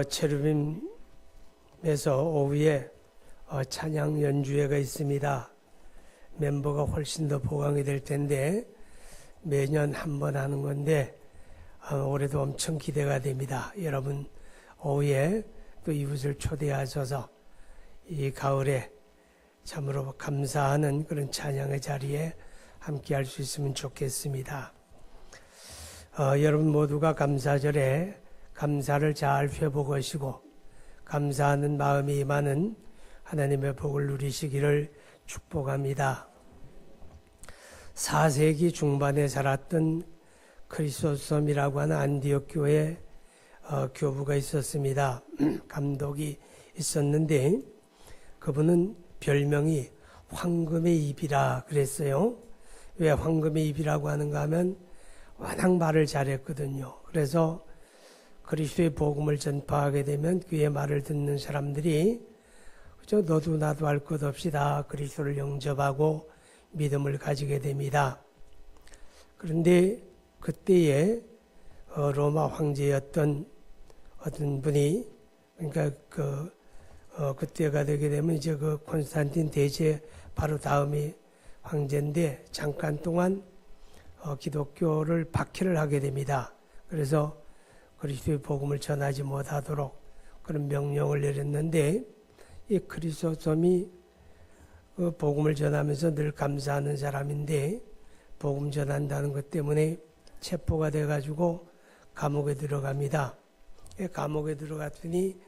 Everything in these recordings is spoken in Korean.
체르빔에서 오후에 찬양 연주회가 있습니다. 멤버가 훨씬 더 보강이 될 텐데 매년 한 번 하는 건데 올해도 엄청 기대가 됩니다. 여러분 오후에 또 이웃을 초대하셔서 이 가을에 참으로 감사하는 그런 찬양의 자리에 함께 할 수 있으면 좋겠습니다. 여러분 모두가 감사절에 감사를 잘 회복하시고 감사하는 마음이 임하는 하나님의 복을 누리시기를 축복합니다. 4세기 중반에 살았던 크리소스톰이라고 하는 안디옥 교회 교부가 있었습니다. 감독이 있었는데 그분은 별명이 황금의 입이라 그랬어요. 왜 황금의 입이라고 하는가 하면 워낙 말을 잘했거든요. 그래서 그리스도의 복음을 전파하게 되면 그의 말을 듣는 사람들이 그저 너도 나도 할 것 없이 다 그리스도를 영접하고 믿음을 가지게 됩니다. 그런데 그때에 로마 황제였던 어떤 분이 그러니까 그때가 되게 되면 이제 그 콘스탄틴 대제 바로 다음이 황제인데 잠깐 동안 기독교를 박해를 하게 됩니다. 그래서 그리스도의 복음을 전하지 못하도록 그런 명령을 내렸는데 이 크리소스톰이 그 복음을 전하면서 늘 감사하는 사람인데 복음 전한다는 것 때문에 체포가 돼가지고 감옥에 들어갑니다. 감옥에 들어갔더니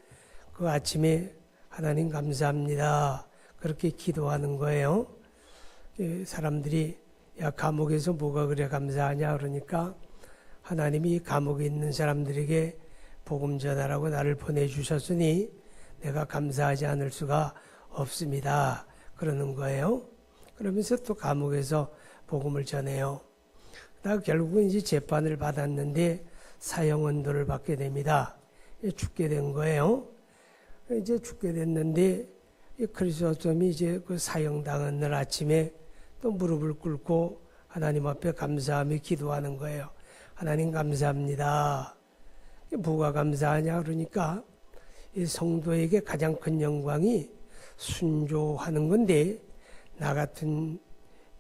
그 아침에 하나님 감사합니다. 그렇게 기도하는 거예요. 사람들이 야 감옥에서 뭐가 그래 감사하냐 그러니까 하나님이 감옥에 있는 사람들에게 복음 전하라고 나를 보내주셨으니 내가 감사하지 않을 수가 없습니다. 그러는 거예요. 그러면서 또 감옥에서 복음을 전해요. 결국은 이제 재판을 받았는데 사형언도를 받게 됩니다. 죽게 된 거예요. 이제 죽게 됐는데 크리소스톰이 이제 그 사형당한 날 아침에 또 무릎을 꿇고 하나님 앞에 감사하며 기도하는 거예요. 하나님 감사합니다. 뭐가 감사하냐 그러니까 이 성도에게 가장 큰 영광이 순조하는 건데 나 같은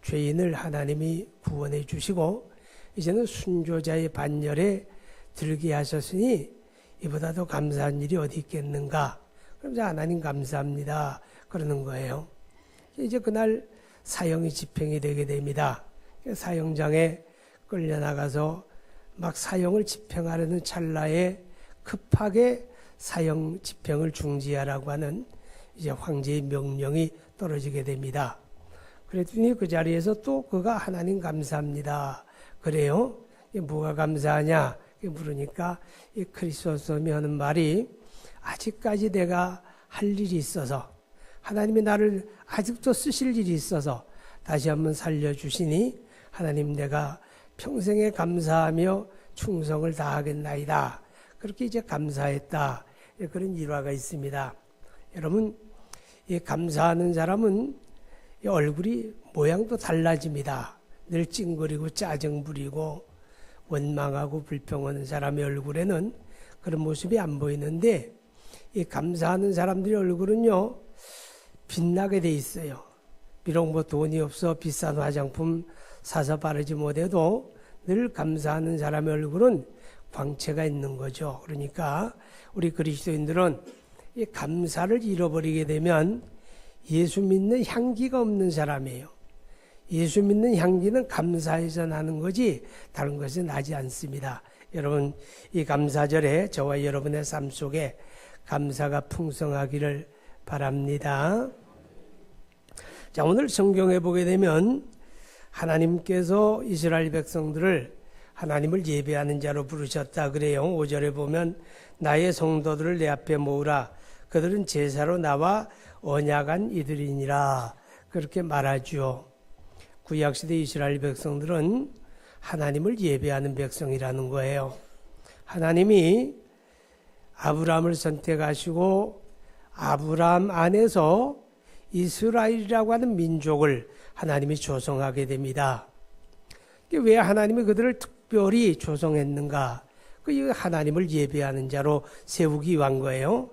죄인을 하나님이 구원해 주시고 이제는 순조자의 반열에 들게 하셨으니 이보다 더 감사한 일이 어디 있겠는가. 그러면서 하나님 감사합니다. 그러는 거예요. 이제 그날 사형이 집행이 되게 됩니다. 사형장에 끌려나가서 막 사형을 집행하려는 찰나에 급하게 사형 집행을 중지하라고 하는 이제 황제의 명령이 떨어지게 됩니다. 그랬더니 그 자리에서 또 그가 하나님 감사합니다. 그래요? 뭐가 감사하냐? 물으니까 이 크리소스톰이 하는 말이 아직까지 내가 할 일이 있어서 하나님이 나를 아직도 쓰실 일이 있어서 다시 한번 살려주시니 하나님 내가 평생에 감사하며 충성을 다하겠나이다. 그렇게 이제 감사했다. 그런 일화가 있습니다. 여러분, 이 감사하는 사람은 이 얼굴이 모양도 달라집니다. 늘 찡그리고 짜증 부리고 원망하고 불평하는 사람의 얼굴에는 그런 모습이 안 보이는데 이 감사하는 사람들의 얼굴은요 빛나게 돼 있어요. 비록 뭐 돈이 없어 비싼 화장품 사서 바르지 못해도 늘 감사하는 사람의 얼굴은 광채가 있는 거죠. 그러니까 우리 그리스도인들은 이 감사를 잃어버리게 되면 예수 믿는 향기가 없는 사람이에요. 예수 믿는 향기는 감사해서 나는 거지 다른 것은 나지 않습니다. 여러분 이 감사절에 저와 여러분의 삶 속에 감사가 풍성하기를 바랍니다. 자, 오늘 성경에 보게 되면 하나님께서 이스라엘 백성들을 하나님을 예배하는 자로 부르셨다 그래요. 5절에 보면 나의 성도들을 내 앞에 모으라. 그들은 제사로 나와 언약한 이들이니라. 그렇게 말하죠. 구약시대 이스라엘 백성들은 하나님을 예배하는 백성이라는 거예요. 하나님이 아브라함을 선택하시고 아브라함 안에서 이스라엘이라고 하는 민족을 하나님이 조성하게 됩니다. 왜 하나님이 그들을 특별히 조성했는가? 그 하나님을 예배하는 자로 세우기 위한 거예요.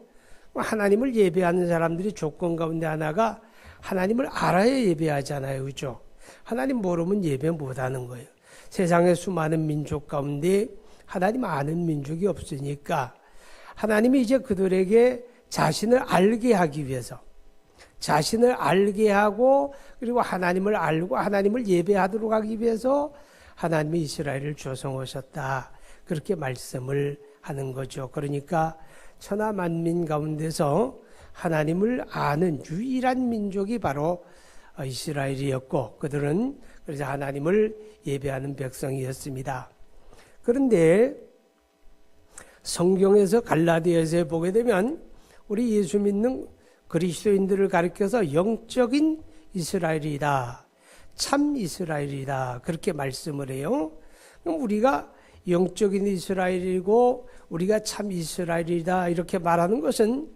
하나님을 예배하는 사람들이 조건 가운데 하나가 하나님을 알아야 예배하잖아요. 그죠? 하나님 모르면 예배 못하는 거예요. 세상의 수많은 민족 가운데 하나님 아는 민족이 없으니까 하나님이 이제 그들에게 자신을 알게 하기 위해서, 자신을 알게 하고 그리고 하나님을 알고 하나님을 예배하도록 하기 위해서 하나님이 이스라엘을 조성하셨다. 그렇게 말씀을 하는 거죠. 그러니까 천하 만민 가운데서 하나님을 아는 유일한 민족이 바로 이스라엘이었고 그들은 그래서 하나님을 예배하는 백성이었습니다. 그런데 성경에서 갈라디아서에 보게 되면 우리 예수 믿는 그리스도인들을 가리켜서 영적인 이스라엘이다. 참 이스라엘이다. 그렇게 말씀을 해요. 그럼 우리가 영적인 이스라엘이고 우리가 참 이스라엘이다 이렇게 말하는 것은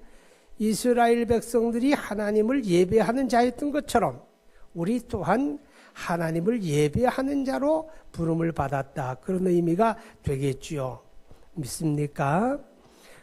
이스라엘 백성들이 하나님을 예배하는 자였던 것처럼 우리 또한 하나님을 예배하는 자로 부름을 받았다. 그런 의미가 되겠지요. 믿습니까?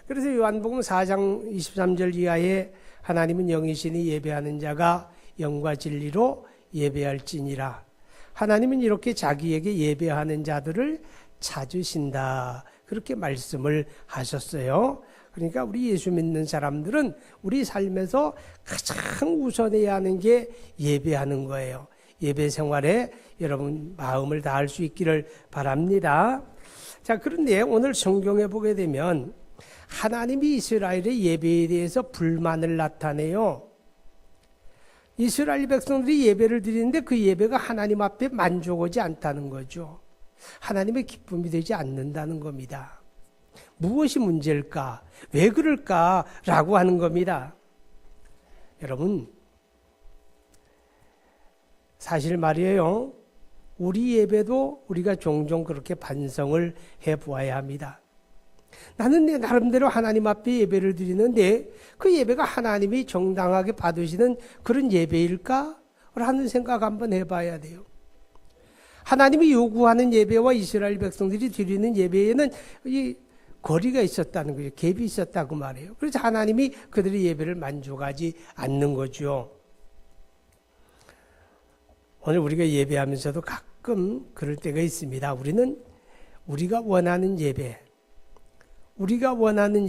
그래서 요한복음 4장 23절 이하에 하나님은 영이시니 예배하는 자가 영과 진리로 예배할지니라. 하나님은 이렇게 자기에게 예배하는 자들을 찾으신다. 그렇게 말씀을 하셨어요. 그러니까 우리 예수 믿는 사람들은 우리 삶에서 가장 우선해야 하는 게 예배하는 거예요. 예배 생활에 여러분 마음을 다할 수 있기를 바랍니다. 자, 그런데 오늘 성경에 보게 되면 하나님이 이스라엘의 예배에 대해서 불만을 나타내요. 이스라엘 백성들이 예배를 드리는데 그 예배가 하나님 앞에 만족하지 않다는 거죠. 하나님의 기쁨이 되지 않는다는 겁니다. 무엇이 문제일까? 왜 그럴까? 라고 하는 겁니다. 여러분, 사실 말이에요. 우리 예배도 우리가 종종 그렇게 반성을 해보아야 합니다. 나는 내 나름대로 하나님 앞에 예배를 드리는데 그 예배가 하나님이 정당하게 받으시는 그런 예배일까? 라는 생각 한번 해봐야 돼요. 하나님이 요구하는 예배와 이스라엘 백성들이 드리는 예배에는 이 거리가 있었다는 거죠. 갭이 있었다고 말해요. 그래서 하나님이 그들의 예배를 만족하지 않는 거죠. 오늘 우리가 예배하면서도 가끔 그럴 때가 있습니다. 우리는 우리가 원하는 예배, 우리가 원하는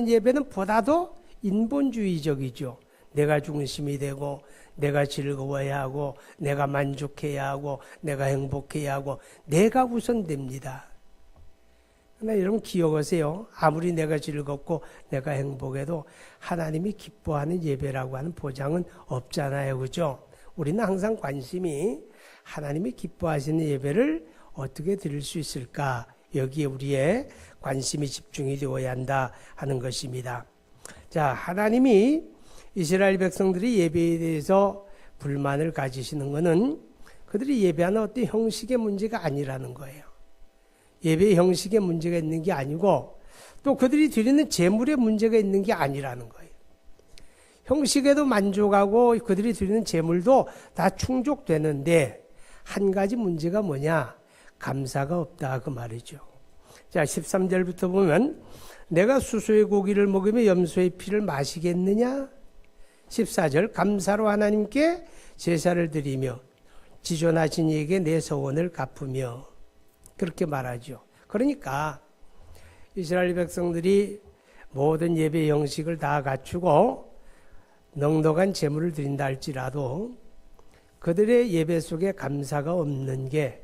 예배는 보다도 인본주의적이죠. 내가 중심이 되고 내가 즐거워야 하고 내가 만족해야 하고 내가 행복해야 하고 내가 우선됩니다. 그러나 여러분 기억하세요. 아무리 내가 즐겁고 내가 행복해도 하나님이 기뻐하는 예배라고 하는 보장은 없잖아요. 그죠? 우리는 항상 관심이 하나님이 기뻐하시는 예배를 어떻게 드릴 수 있을까? 여기에 우리의 관심이 집중이 되어야 한다 하는 것입니다. 자, 하나님이 이스라엘 백성들이 예배에 대해서 불만을 가지시는 것은 그들이 예배하는 어떤 형식의 문제가 아니라는 거예요. 예배의 형식에 문제가 있는 게 아니고 또 그들이 드리는 제물에 문제가 있는 게 아니라는 거예요. 형식에도 만족하고 그들이 드리는 제물도 다 충족되는데 한 가지 문제가 뭐냐? 감사가 없다 그 말이죠. 자, 13절부터 보면 내가 수소의 고기를 먹으며 염소의 피를 마시겠느냐? 14절 감사로 하나님께 제사를 드리며 지존하신 이에게 내 서원을 갚으며 그렇게 말하죠. 그러니까 이스라엘 백성들이 모든 예배 형식을 다 갖추고 넉넉한 제물을 드린다 할지라도 그들의 예배 속에 감사가 없는 게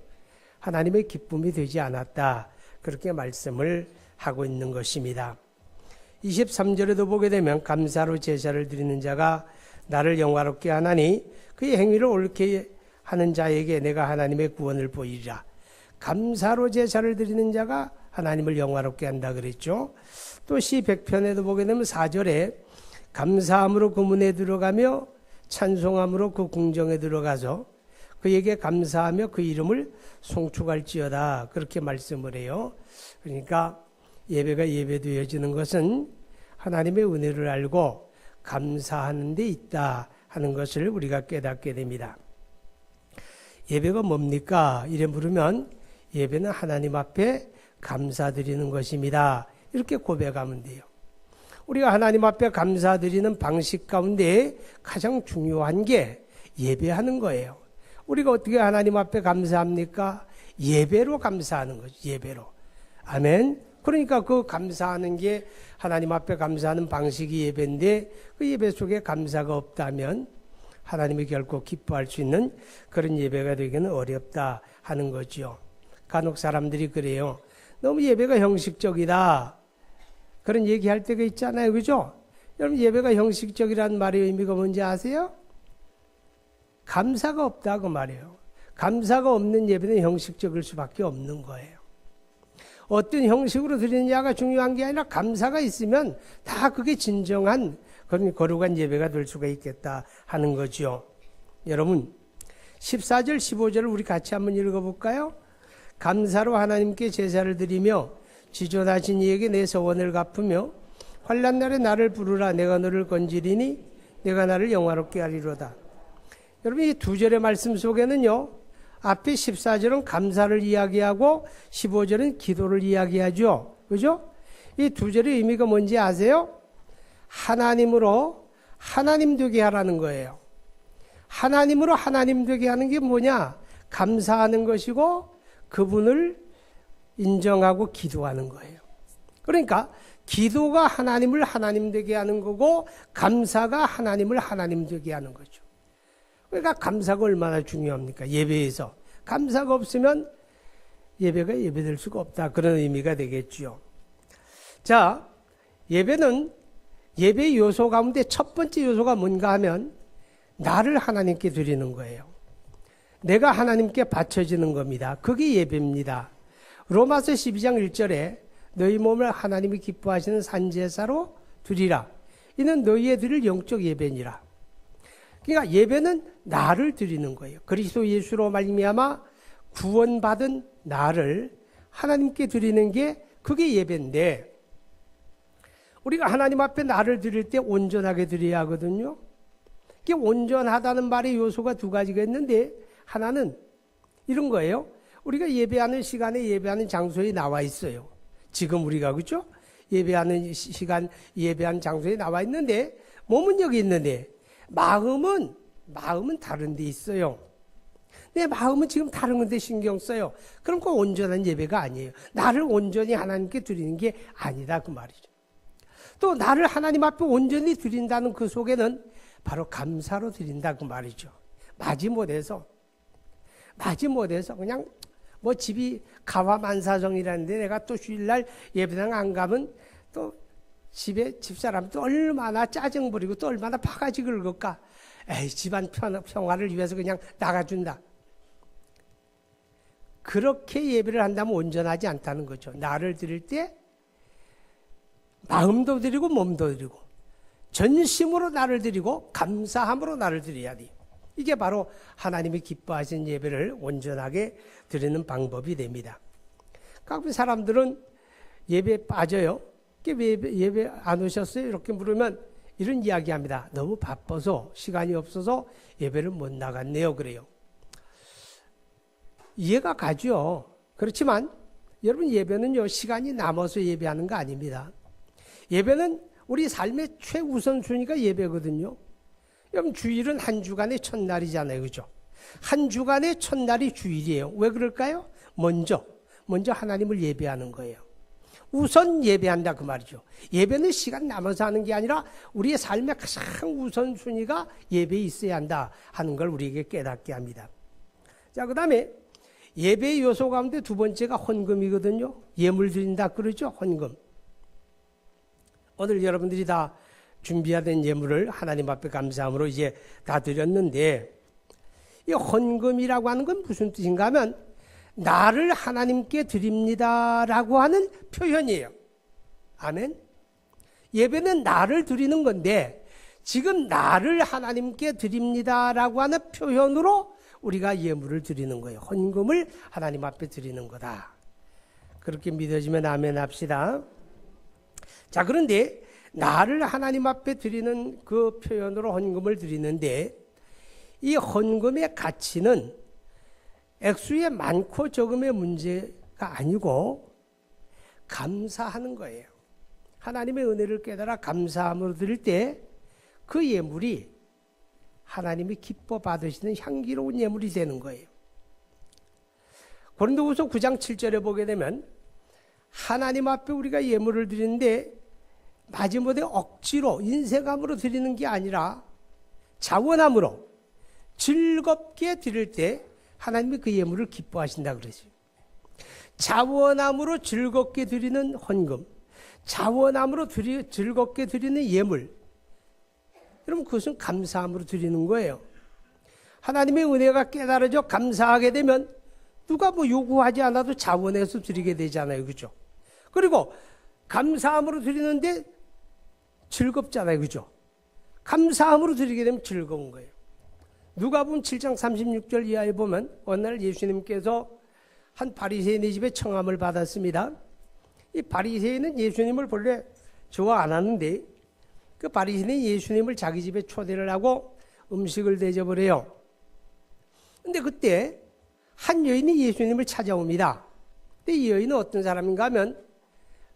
하나님의 기쁨이 되지 않았다. 그렇게 말씀을 하고 있는 것입니다. 23절에도 보게 되면 감사로 제사를 드리는 자가 나를 영화롭게 하나니 그의 행위를 옳게 하는 자에게 내가 하나님의 구원을 보이리라. 감사로 제사를 드리는 자가 하나님을 영화롭게 한다 그랬죠. 또 시 100편에도 보게 되면 4절에 감사함으로 그 문에 들어가며 찬송함으로 그 궁정에 들어가서 그에게 감사하며 그 이름을 송축할지어다. 그렇게 말씀을 해요. 그러니까 예배가 예배되어지는 것은 하나님의 은혜를 알고 감사하는 데 있다 하는 것을 우리가 깨닫게 됩니다. 예배가 뭡니까? 이래 물으면 예배는 하나님 앞에 감사드리는 것입니다. 이렇게 고백하면 돼요. 우리가 하나님 앞에 감사드리는 방식 가운데 가장 중요한 게 예배하는 거예요. 우리가 어떻게 하나님 앞에 감사합니까? 예배로 감사하는 거죠. 예배로. 아멘. 그러니까 그 감사하는 게 하나님 앞에 감사하는 방식이 예배인데 그 예배 속에 감사가 없다면 하나님이 결코 기뻐할 수 있는 그런 예배가 되기는 어렵다 하는 거죠. 간혹 사람들이 그래요. 너무 예배가 형식적이다. 그런 얘기할 때가 있잖아요. 그죠? 여러분 예배가 형식적이라는 말의 의미가 뭔지 아세요? 감사가 없다고 말이에요. 감사가 없는 예배는 형식적일 수밖에 없는 거예요. 어떤 형식으로 드리느냐가 중요한 게 아니라 감사가 있으면 다 그게 진정한 그런 거룩한 예배가 될 수가 있겠다 하는 거죠. 여러분 14절 15절을 우리 같이 한번 읽어볼까요? 감사로 하나님께 제사를 드리며 지존하신 이에게 내 서원을 갚으며 환난 날에 나를 부르라. 내가 너를 건지리니 내가 나를 영화롭게 하리로다. 여러분 이 두 절의 말씀 속에는요, 앞에 14절은 감사를 이야기하고 15절은 기도를 이야기하죠. 그죠? 이 두 절의 의미가 뭔지 아세요? 하나님으로 하나님 되게 하라는 거예요. 하나님으로 하나님 되게 하는 게 뭐냐? 감사하는 것이고 그분을 인정하고 기도하는 거예요. 그러니까 기도가 하나님을 하나님 되게 하는 거고 감사가 하나님을 하나님 되게 하는 거죠. 그러니까 감사가 얼마나 중요합니까? 예배에서. 감사가 없으면 예배가 예배될 수가 없다. 그런 의미가 되겠죠. 자, 예배는 예배의 요소 가운데 첫 번째 요소가 뭔가 하면 나를 하나님께 드리는 거예요. 내가 하나님께 바쳐지는 겁니다. 그게 예배입니다. 로마서 12장 1절에 너희 몸을 하나님이 기뻐하시는 산제사로 드리라. 이는 너희의 드릴 영적 예배니라. 그러니까 예배는 나를 드리는 거예요. 그리스도 예수로 말미암아 구원받은 나를 하나님께 드리는 게 그게 예배인데 우리가 하나님 앞에 나를 드릴 때 온전하게 드려야 하거든요. 이게 온전하다는 말의 요소가 두 가지가 있는데 하나는 이런 거예요. 우리가 예배하는 시간에 예배하는 장소에 나와 있어요. 지금 우리가 그렇죠? 예배하는 시간, 예배하는 장소에 나와 있는데 몸은 여기 있는데 마음은 다른 데 있어요. 내 마음은 지금 다른 데 신경 써요. 그럼 그 온전한 예배가 아니에요. 나를 온전히 하나님께 드리는 게 아니다 그 말이죠. 또 나를 하나님 앞에 온전히 드린다는 그 속에는 바로 감사로 드린다 그 말이죠. 마지못해서 그냥 뭐 집이 가와만사정이라는데 내가 또 주일날 예배당 안 가면 또 집에 집사람도 얼마나 짜증 부리고 또 얼마나 바가지 긁을까. 에이 집안 평화를 위해서 그냥 나가준다. 그렇게 예배를 한다면 온전하지 않다는 거죠. 나를 드릴 때 마음도 드리고 몸도 드리고 전심으로 나를 드리고 감사함으로 나를 드려야 돼요. 이게 바로 하나님이 기뻐하신 예배를 온전하게 드리는 방법이 됩니다. 가끔 사람들은 예배에 빠져요. 예배 안 오셨어요? 이렇게 물으면 이런 이야기합니다. 너무 바빠서 시간이 없어서 예배를 못 나갔네요. 그래요. 이해가 가죠. 그렇지만 여러분 예배는요 시간이 남아서 예배하는 거 아닙니다. 예배는 우리 삶의 최우선순위가 예배거든요. 여러분 주일은 한 주간의 첫날이잖아요. 그죠? 한 주간의 첫날이 주일이에요. 왜 그럴까요? 먼저 하나님을 예배하는 거예요. 우선 예배한다 그 말이죠. 예배는 시간 남아서 하는 게 아니라 우리의 삶의 가장 우선순위가 예배에 있어야 한다 하는 걸 우리에게 깨닫게 합니다. 자, 그 다음에 예배의 요소 가운데 두 번째가 헌금이거든요. 예물 드린다 그러죠. 헌금. 오늘 여러분들이 다 준비하던 예물을 하나님 앞에 감사함으로 이제 다 드렸는데 이 헌금이라고 하는 건 무슨 뜻인가 하면 나를 하나님께 드립니다라고 하는 표현이에요. 아멘. 예배는 나를 드리는 건데 지금 나를 하나님께 드립니다라고 하는 표현으로 우리가 예물을 드리는 거예요. 헌금을 하나님 앞에 드리는 거다. 그렇게 믿어지면 아멘 합시다. 자, 그런데 나를 하나님 앞에 드리는 그 표현으로 헌금을 드리는데 이 헌금의 가치는 액수의 많고 적음의 문제가 아니고 감사하는 거예요. 하나님의 은혜를 깨달아 감사함으로 드릴 때 그 예물이 하나님이 기뻐 받으시는 향기로운 예물이 되는 거예요. 고린도후서 9장 7절에 보게 되면 하나님 앞에 우리가 예물을 드리는데 마지못해 억지로 인색함으로 드리는 게 아니라 자원함으로 즐겁게 드릴 때 하나님이 그 예물을 기뻐하신다 그러죠. 자원함으로 즐겁게 드리는 헌금, 자원함으로 즐겁게 드리는 예물, 여러분 그것은 감사함으로 드리는 거예요. 하나님의 은혜가 깨달아져 감사하게 되면 누가 뭐 요구하지 않아도 자원해서 드리게 되잖아요. 그죠? 그리고 감사함으로 드리는데 즐겁잖아요. 그죠? 감사함으로 드리게 되면 즐거운 거예요. 누가복음 7장 36절 이하에 보면 어느 날 예수님께서 한 바리새인의 집에 청함을 받았습니다. 이 바리새인은 예수님을 본래 좋아 안 하는데 그 바리새인이 예수님을 자기 집에 초대를 하고 음식을 대접을 해요. 근데 그때 한 여인이 예수님을 찾아옵니다. 근데 이 여인은 어떤 사람인가 하면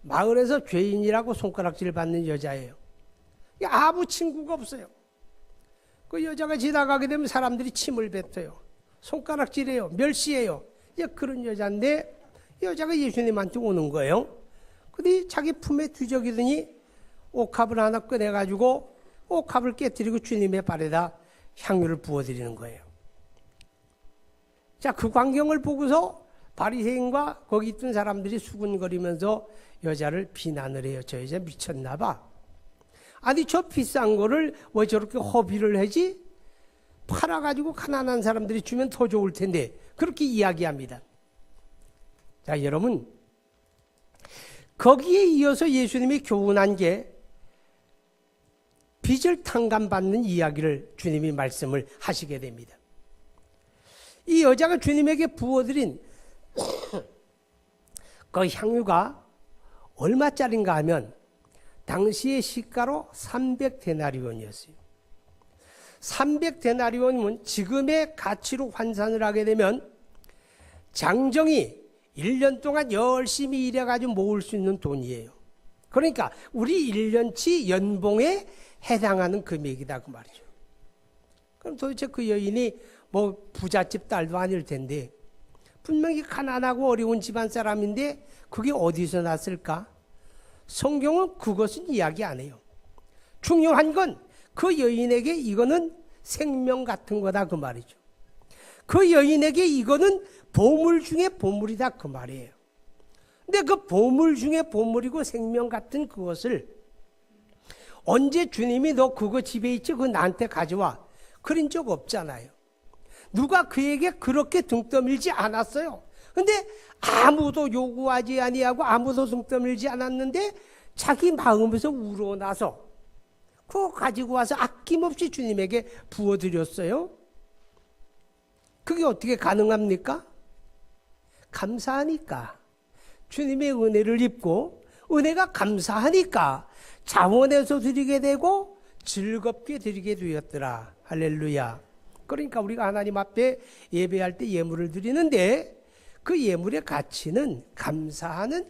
마을에서 죄인이라고 손가락질 받는 여자예요. 아무 친구가 없어요. 그 여자가 지나가게 되면 사람들이 침을 뱉어요. 손가락질해요. 멸시해요. 그런 여자인데 여자가 예수님한테 오는 거예요. 근데 자기 품에 뒤적이더니 옥합을 하나 꺼내가지고 옥합을 깨뜨리고 주님의 발에다 향유를 부어드리는 거예요. 자, 그 광경을 보고서 바리새인과 거기 있던 사람들이 수군거리면서 여자를 비난을 해요. 저 여자 미쳤나 봐. 아니 저 비싼 거를 왜 저렇게 허비를 하지? 팔아가지고 가난한 사람들이 주면 더 좋을 텐데 그렇게 이야기합니다. 자, 여러분 거기에 이어서 예수님이 교훈한 게 빚을 탕감받는 이야기를 주님이 말씀을 하시게 됩니다. 이 여자가 주님에게 부어드린 그 향유가 얼마짜린가 하면 당시의 시가로 300데나리온이었어요. 300데나리온이면 지금의 가치로 환산을 하게 되면 장정이 1년 동안 열심히 일해가지고 모을 수 있는 돈이에요. 그러니까 우리 1년치 연봉에 해당하는 금액이다 그 말이죠. 그럼 도대체 그 여인이 뭐 부잣집 딸도 아닐 텐데 분명히 가난하고 어려운 집안 사람인데 그게 어디서 났을까? 성경은 그것은 이야기 안 해요. 중요한 건 그 여인에게 이거는 생명 같은 거다 그 말이죠. 그 여인에게 이거는 보물 중에 보물이다 그 말이에요. 근데 그 보물 중에 보물이고 생명 같은 그것을 언제 주님이 너 그거 집에 있지? 그거 나한테 가져와. 그런 적 없잖아요. 누가 그에게 그렇게 등 떠밀지 않았어요. 근데 아무도 요구하지 아니하고 아무도 등 떠밀지 않았는데 자기 마음에서 우러나서 그거 가지고 와서 아낌없이 주님에게 부어드렸어요. 그게 어떻게 가능합니까? 감사하니까. 주님의 은혜를 입고 은혜가 감사하니까 자원해서 드리게 되고 즐겁게 드리게 되었더라. 할렐루야. 그러니까 우리가 하나님 앞에 예배할 때 예물을 드리는데 그 예물의 가치는 감사하는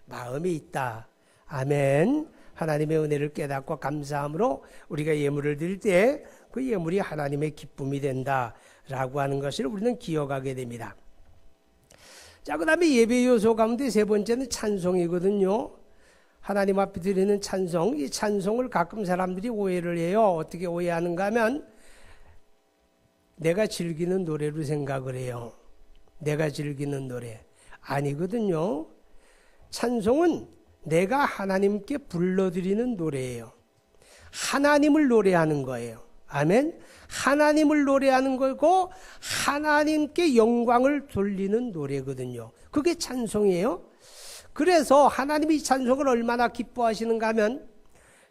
마음에 있다. 아멘. 하나님의 은혜를 깨닫고 감사함으로 우리가 예물을 드릴 때 그 예물이 하나님의 기쁨이 된다라고 하는 것을 우리는 기억하게 됩니다. 자, 그 다음에 예배 요소 가운데 세 번째는 찬송이거든요. 하나님 앞에 드리는 찬송, 이 찬송을 가끔 사람들이 오해를 해요. 어떻게 오해하는가 하면 내가 즐기는 노래로 생각을 해요. 내가 즐기는 노래. 아니거든요. 찬송은 내가 하나님께 불러드리는 노래예요. 하나님을 노래하는 거예요. 아멘. 하나님을 노래하는 거고 하나님께 영광을 돌리는 노래거든요. 그게 찬송이에요. 그래서 하나님이 찬송을 얼마나 기뻐하시는가 하면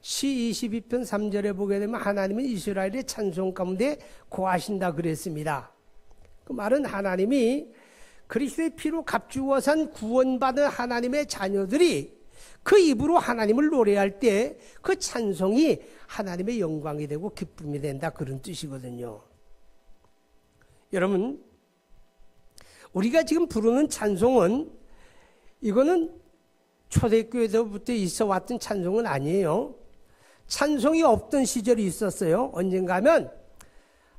시 22편 3절에 보게 되면 하나님은 이스라엘의 찬송 가운데 거하신다 그랬습니다. 그 말은 하나님이 그리스도의 피로 값주어 산 구원받은 하나님의 자녀들이 그 입으로 하나님을 노래할 때 그 찬송이 하나님의 영광이 되고 기쁨이 된다 그런 뜻이거든요. 여러분 우리가 지금 부르는 찬송은 이거는 초대교회로부터 있어 왔던 찬송은 아니에요. 찬송이 없던 시절이 있었어요. 언젠가 하면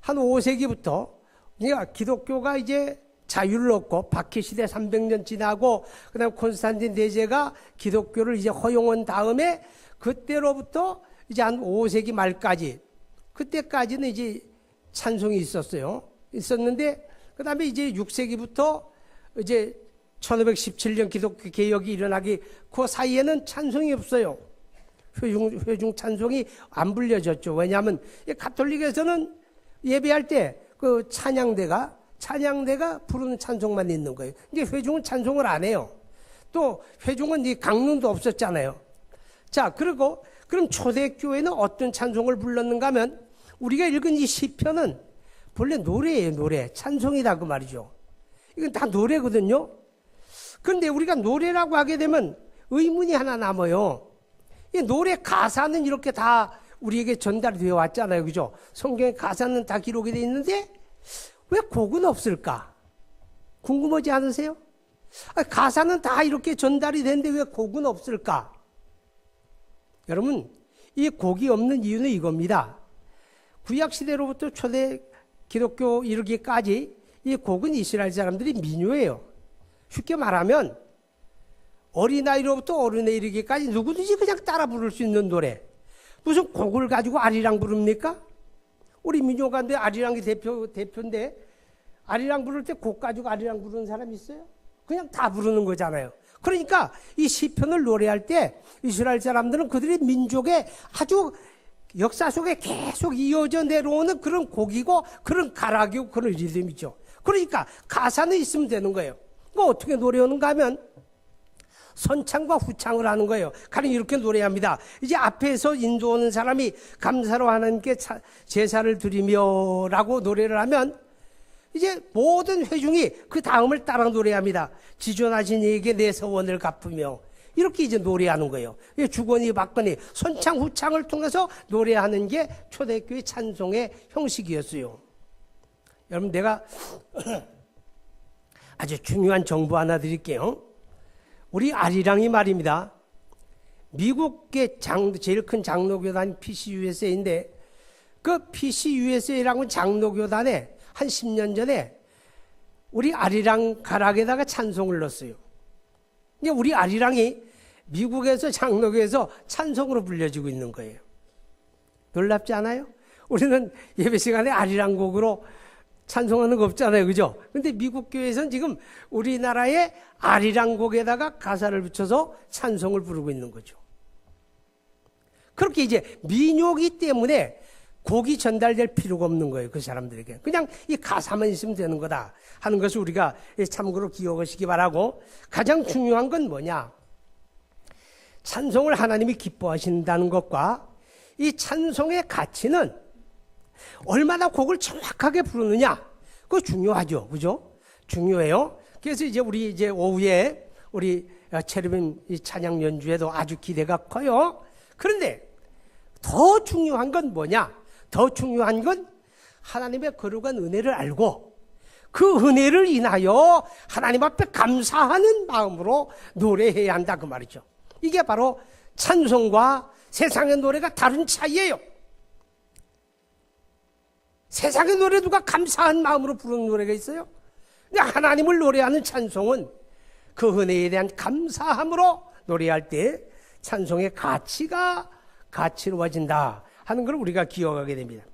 한 5세기부터 그러니까 기독교가 이제 자유를 얻고 박해시대 300년 지나고 그다음 콘스탄틴 대제가 기독교를 이제 허용한 다음에 그때로부터 이제 한 5세기 말까지 그때까지는 이제 찬송이 있었는데 그다음에 이제 6세기부터 이제 1517년 기독교 개혁이 일어나기 그 사이에는 찬송이 없어요. 회중 찬송이 안 불려졌죠. 왜냐하면 가톨릭에서는 예배할 때 그 찬양대가 부르는 찬송만 있는 거예요. 이제 회중은 찬송을 안 해요. 또 회중은 이 강론도 없었잖아요. 자, 그리고 그럼 초대교회는 어떤 찬송을 불렀는가 하면 우리가 읽은 이 시편은 본래 노래예요. 노래. 찬송이다 그 말이죠. 이건 다 노래거든요. 그런데 우리가 노래라고 하게 되면 의문이 하나 남아요. 이 노래 가사는 이렇게 다 우리에게 전달이 되어 왔잖아요. 그죠? 성경의 가사는 다 기록이 되어 있는데 왜 곡은 없을까? 궁금하지 않으세요? 가사는 다 이렇게 전달이 되는데 왜 곡은 없을까? 여러분, 이 곡이 없는 이유는 이겁니다. 구약시대로부터 초대 기독교 이르기까지 이 곡은 이스라엘 사람들이 민요예요. 쉽게 말하면 어린아이로부터 어른에 이르기까지 누구든지 그냥 따라 부를 수 있는 노래. 무슨 곡을 가지고 아리랑 부릅니까? 우리 민요가인데 아리랑이 대표인데 아리랑 부를 때 곡 가지고 아리랑 부르는 사람 있어요? 그냥 다 부르는 거잖아요. 그러니까 이 시편을 노래할 때 이스라엘 사람들은 그들의 민족의 아주 역사 속에 계속 이어져 내려오는 그런 곡이고 그런 가락이고 그런 리듬이죠. 그러니까 가사는 있으면 되는 거예요. 그거 어떻게 노래하는가 하면 선창과 후창을 하는 거예요. 가령 이렇게 노래합니다. 이제 앞에서 인도하는 사람이 감사로 하나님께 제사를 드리며 라고 노래를 하면 이제 모든 회중이 그 다음을 따라 노래합니다. 지존하신 이에게 내 서원을 갚으며 이렇게 이제 노래하는 거예요. 주거니 받거니 선창 후창을 통해서 노래하는 게 초대교회 찬송의 형식이었어요. 여러분 내가 아주 중요한 정보 하나 드릴게요. 우리 아리랑이 말입니다. 미국의 제일 큰 장로교단 PCUSA인데 그 PCUSA라는 장로교단에 한 10년 전에 우리 아리랑 가락에다가 찬송을 넣었어요. 이제 우리 아리랑이 미국에서 장로교에서 찬송으로 불려지고 있는 거예요. 놀랍지 않아요? 우리는 예배 시간에 아리랑 곡으로 찬송하는 거 없잖아요. 그죠? 근데 미국 교회에서는 지금 우리나라의 아리랑 곡에다가 가사를 붙여서 찬송을 부르고 있는 거죠. 그렇게 이제 민요기 때문에 곡이 전달될 필요가 없는 거예요. 그 사람들에게. 그냥 이 가사만 있으면 되는 거다 하는 것을 우리가 참고로 기억하시기 바라고, 가장 중요한 건 뭐냐? 찬송을 하나님이 기뻐하신다는 것과 이 찬송의 가치는 얼마나 곡을 정확하게 부르느냐, 그거 중요하죠. 그죠? 중요해요. 그래서 이제 우리 이제 오후에 우리 체르빔 찬양 연주에도 아주 기대가 커요. 그런데 더 중요한 건 뭐냐? 더 중요한 건 하나님의 거룩한 은혜를 알고 그 은혜를 인하여 하나님 앞에 감사하는 마음으로 노래해야 한다 그 말이죠. 이게 바로 찬송과 세상의 노래가 다른 차이예요. 세상의 노래 누가 감사한 마음으로 부르는 노래가 있어요? 근데 하나님을 노래하는 찬송은 그 은혜에 대한 감사함으로 노래할 때 찬송의 가치가 가치로워진다 하는 걸 우리가 기억하게 됩니다.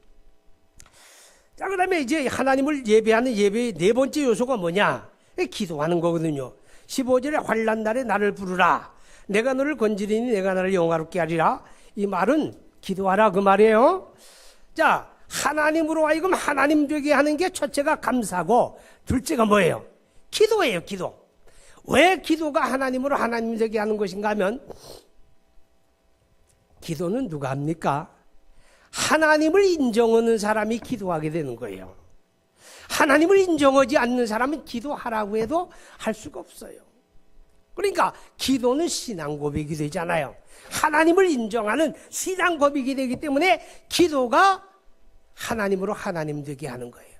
자, 그 다음에 이제 하나님을 예배하는 예배의 네 번째 요소가 뭐냐? 기도하는 거거든요. 15절에 환난 날에 나를 부르라. 내가 너를 건지리니 내가 나를 영화롭게 하리라. 이 말은 기도하라 그 말이에요. 자, 하나님으로 하여금 하나님 되게 하는 게 첫째가 감사고, 둘째가 뭐예요? 기도예요. 기도. 왜 기도가 하나님으로 하나님 되게 하는 것인가 하면, 기도는 누가 합니까? 하나님을 인정하는 사람이 기도하게 되는 거예요. 하나님을 인정하지 않는 사람은 기도하라고 해도 할 수가 없어요. 그러니까 기도는 신앙 고백이 되잖아요. 하나님을 인정하는 신앙 고백이 되기 때문에 기도가 하나님으로 하나님 되게 하는 거예요.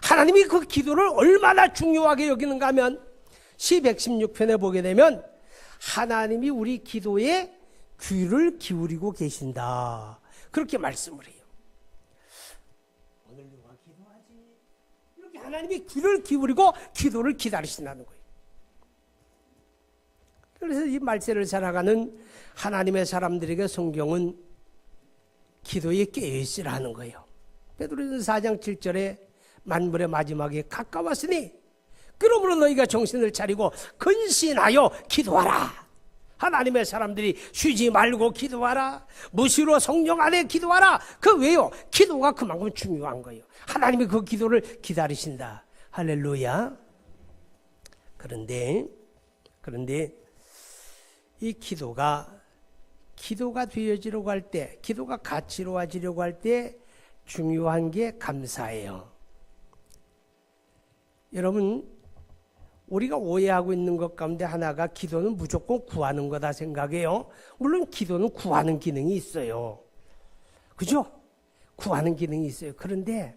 하나님이 그 기도를 얼마나 중요하게 여기는가 하면 시 116편에 보게 되면 하나님이 우리 기도에 귀를 기울이고 계신다. 그렇게 말씀을 해요. 오늘 누가 기도하지? 이렇게 하나님이 귀를 기울이고 기도를 기다리신다는 거예요. 그래서 이 말세를 살아가는 하나님의 사람들에게 성경은 기도에 깨어있으라는 거예요. 베드로전서 4장 7절에 만물의 마지막에 가까웠으니 그러므로 너희가 정신을 차리고 근신하여 기도하라. 하나님의 사람들이 쉬지 말고 기도하라. 무시로 성령 안에 기도하라. 그 왜요? 기도가 그만큼 중요한 거예요. 하나님이 그 기도를 기다리신다. 할렐루야. 그런데 이 기도가 되어지려고 할 때, 기도가 가치로워지려고 할 때 중요한 게 감사예요. 여러분, 우리가 오해하고 있는 것 가운데 하나가 기도는 무조건 구하는 거다 생각해요. 물론 기도는 구하는 기능이 있어요. 그죠? 구하는 기능이 있어요. 그런데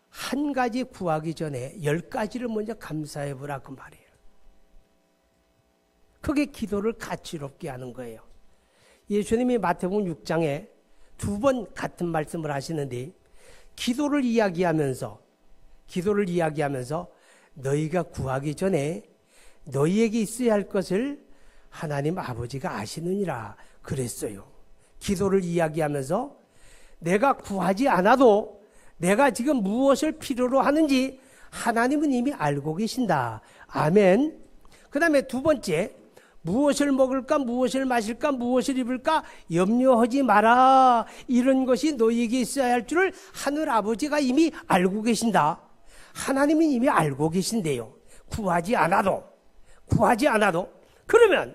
한 가지 구하기 전에 10가지를 먼저 감사해 보라 그 말이에요. 그게 기도를 가치롭게 하는 거예요. 예수님이 마태복음 6장에 2번 같은 말씀을 하시는데 기도를 이야기하면서 너희가 구하기 전에 너희에게 있어야 할 것을 하나님 아버지가 아시느니라 그랬어요. 기도를 이야기하면서 내가 구하지 않아도 내가 지금 무엇을 필요로 하는지 하나님은 이미 알고 계신다. 아멘. 그 다음에 두 번째, 무엇을 먹을까, 무엇을 마실까, 무엇을 입을까 염려하지 마라. 이런 것이 너희에게 있어야 할 줄을 하늘 아버지가 이미 알고 계신다. 하나님은 이미 알고 계신데요. 구하지 않아도. 그러면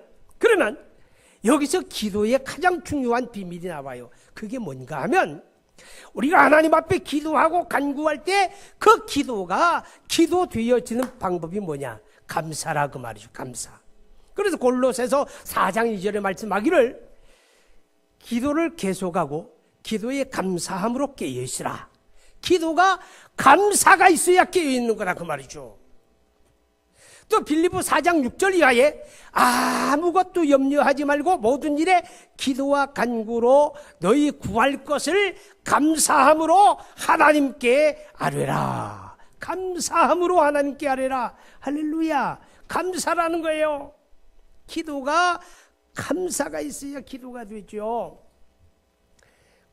여기서 기도의 가장 중요한 비밀이 나와요. 그게 뭔가 하면 우리가 하나님 앞에 기도하고 간구할 때 그 기도가 기도되어지는 방법이 뭐냐? 감사라 그 말이죠. 감사. 그래서 골로새서 4장 2절에 말씀하기를 기도를 계속하고 기도에 감사함으로 깨어있으라. 기도가 감사가 있어야 깨어있는 거라 그 말이죠. 또 빌립보 4장 6절 이하에 아무것도 염려하지 말고 모든 일에 기도와 간구로 너희 구할 것을 감사함으로 하나님께 아뢰라. 감사함으로 하나님께 아뢰라. 할렐루야. 감사라는 거예요. 기도가 감사가 있어야 기도가 되죠.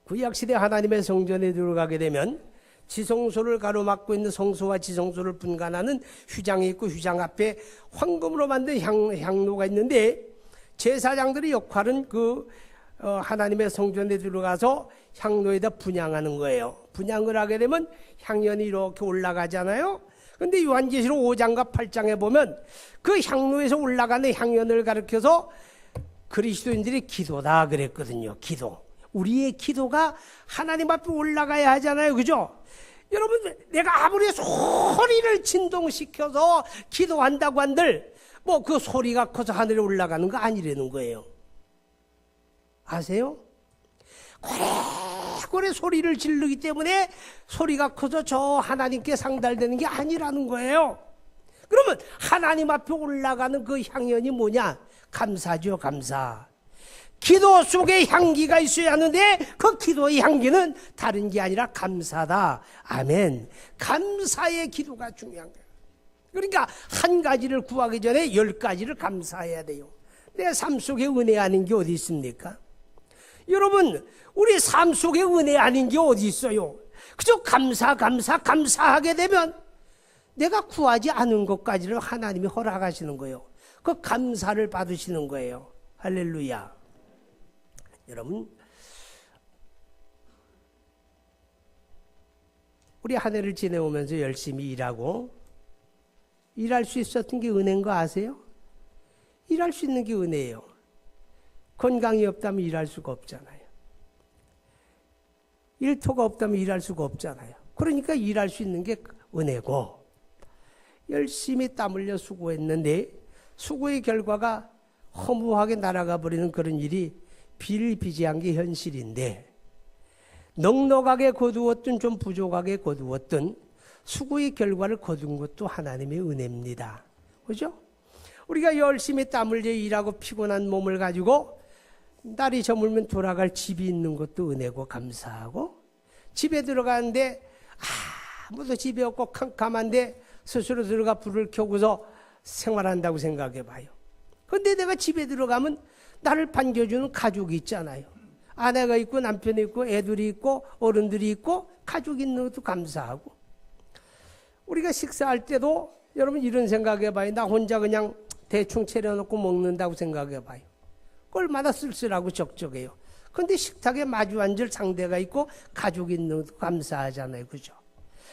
구약시대 하나님의 성전에 들어가게 되면 지성소를 가로막고 있는 성소와 지성소를 분간하는 휘장이 있고 휘장 앞에 황금으로 만든 향로가 있는데 제사장들의 역할은 하나님의 성전에 들어가서 향로에다 분향하는 거예요. 분향을 하게 되면 향연이 이렇게 올라가잖아요. 그런데 요한계시록 5장과 8장에 보면 그 향로에서 올라가는 향연을 가리켜서 그리스도인들이 기도다 그랬거든요. 기도. 우리의 기도가 하나님 앞에 올라가야 하잖아요. 그죠? 여러분, 내가 아무리 소리를 진동시켜서 기도한다고 한들 그 소리가 커서 하늘에 올라가는 거 아니라는 거예요. 아세요? 고래고래 소리를 지르기 때문에 소리가 커서 저 하나님께 상달되는 게 아니라는 거예요. 그러면 하나님 앞에 올라가는 그 향연이 뭐냐? 감사죠, 감사. 기도 속에 향기가 있어야 하는데 그 기도의 향기는 다른 게 아니라 감사다. 아멘. 감사의 기도가 중요한 거예요. 그러니까 한 가지를 구하기 전에 10가지를 감사해야 돼요. 내 삶 속에 은혜 아닌 게 어디 있습니까? 여러분, 우리 삶 속에 은혜 아닌 게 어디 있어요? 그저 감사하게 되면 내가 구하지 않은 것까지를 하나님이 허락하시는 거예요. 그 감사를 받으시는 거예요. 할렐루야. 여러분, 우리 한 해를 지내오면서 열심히 일하고 일할 수 있었던 게 은혜인 거 아세요? 일할 수 있는 게 은혜예요. 건강이 없다면 일할 수가 없잖아요. 일터가 없다면 일할 수가 없잖아요. 그러니까 일할 수 있는 게 은혜고, 열심히 땀 흘려 수고했는데 수고의 결과가 허무하게 날아가 버리는 그런 일이 비일비재한 게 현실인데, 넉넉하게 거두었든 좀 부족하게 거두었든 수고의 결과를 거둔 것도 하나님의 은혜입니다. 그죠? 우리가 열심히 땀 흘려 일하고 피곤한 몸을 가지고 날이 저물면 돌아갈 집이 있는 것도 은혜고 감사하고, 집에 들어가는데 아무도 집에 없고 캄캄한데 스스로 들어가 불을 켜고서 생활한다고 생각해 봐요. 근데 내가 집에 들어가면 나를 반겨주는 가족이 있잖아요. 아내가 있고 남편이 있고 애들이 있고 어른들이 있고 가족이 있는 것도 감사하고, 우리가 식사할 때도 여러분 이런 생각해 봐요. 나 혼자 그냥 대충 차려놓고 먹는다고 생각해 봐요. 얼마나 쓸쓸하고 적적해요. 근데 식탁에 마주 앉을 상대가 있고 가족이 있는 것도 감사하잖아요. 그죠?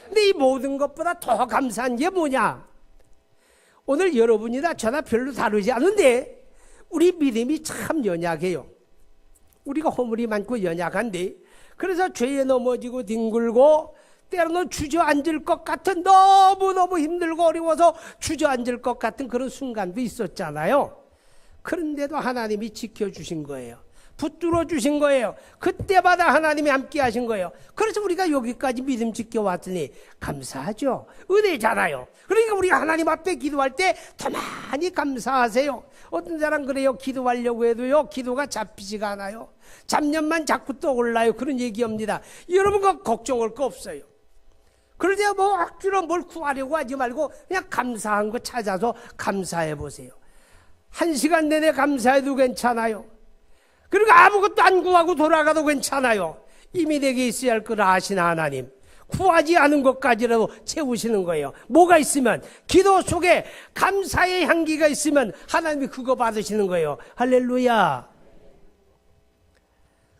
근데 이 모든 것보다 더 감사한 게 뭐냐? 오늘 여러분이나 저나 별로 다르지 않은데 우리 믿음이 참 연약해요. 우리가 허물이 많고 연약한데, 그래서 죄에 넘어지고 뒹굴고 때로는 주저앉을 것 같은, 너무너무 힘들고 어려워서 주저앉을 것 같은 그런 순간도 있었잖아요. 그런데도 하나님이 지켜주신 거예요. 붙들어 주신 거예요. 그때마다 하나님이 함께 하신 거예요. 그래서 우리가 여기까지 믿음 지켜왔으니 감사하죠. 은혜잖아요. 그러니까 우리가 하나님 앞에 기도할 때 더 많이 감사하세요. 어떤 사람 그래요. 기도하려고 해도요, 기도가 잡히지가 않아요. 잡념만 자꾸 떠올라요. 그런 얘기합니다. 여러분 그 걱정할 거 없어요. 그러자 뭐 억지로 뭘 구하려고 하지 말고 그냥 감사한 거 찾아서 감사해 보세요. 1시간 내내 감사해도 괜찮아요. 그리고 아무것도 안 구하고 돌아가도 괜찮아요. 이미 내게 있어야 할 걸 아시는 하나님, 구하지 않은 것까지라도 채우시는 거예요. 뭐가 있으면, 기도 속에 감사의 향기가 있으면 하나님이 그거 받으시는 거예요. 할렐루야.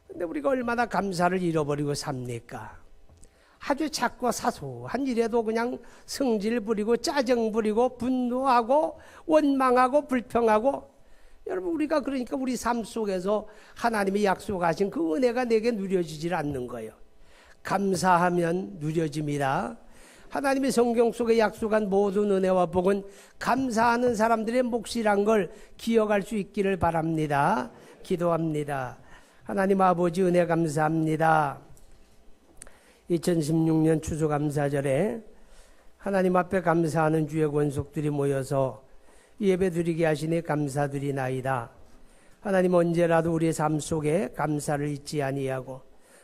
근데 우리가 얼마나 감사를 잃어버리고 삽니까? 아주 작고 사소한 일에도 그냥 성질 부리고 짜증 부리고 분노하고 원망하고 불평하고. 여러분 우리가 그러니까 우리 삶 속에서 하나님이 약속하신 그 은혜가 내게 누려지질 않는 거예요. 감사하면 누려집니다. 하나님의 성경 속에 약속한 모든 은혜와 복은 감사하는 사람들의 몫이란 걸 기억할 수 있기를 바랍니다. 기도합니다. 하나님 아버지 은혜 감사합니다. 2016년 추수감사절에 하나님 앞에 감사하는 주의 권속들이 모여서 예배 드리게 하시니 감사드리나이다. 하나님 언제라도 우리의 삶 속에 감사를 잊지 아니하고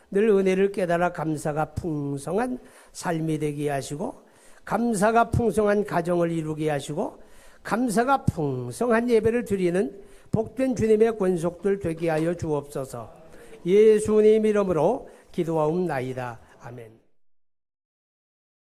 늘 은혜를 깨달아 감사가 풍성한 삶이 되게 하시고, 감사가 풍성한 가정을 이루게 하시고, 감사가 풍성한 예배를 드리는 복된 주님의 권속들 되게 하여 주옵소서. 예수님 이름으로 기도하옵나이다. 아멘.